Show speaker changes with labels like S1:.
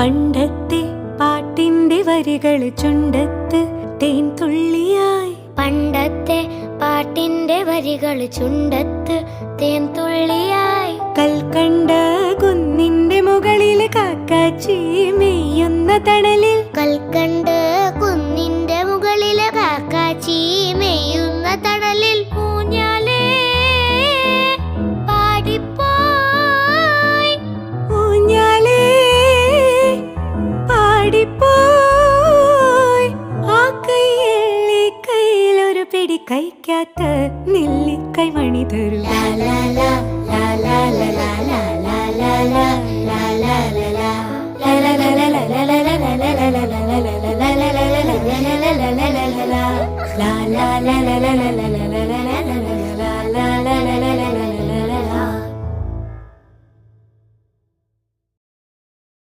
S1: പണ്ടത്തെ പാട്ടിന്റെ വരികൾ ചുണ്ടത്ത് തേൻ തുള്ളിയായി.
S2: പണ്ടത്തെ പാട്ടിന്റെ വരികൾ ചുണ്ടത്ത് തേൻ തുള്ളിയായി.
S1: കൽക്കണ്ട കുന്നിന്റെ മുകളിൽ കാക്കാച്ചി മെയ്യുന്ന തണലിൽ.
S2: കൽക്കണ്ട് കുന്നിന്റെ മുകളിൽ കാക്കാച്ചി മെയ്യുന്ന തണലിൽ. ഊഞ്ഞാലേ പാടിപ്പോയി,
S1: ഊഞ്ഞാലേ പാടിപ്പോയി. ആ കൈയിലെ കയ്യിലൊരു പിടി കഴിക്കാത്ത നെല്ലിക്കൈ മണി തരൂ.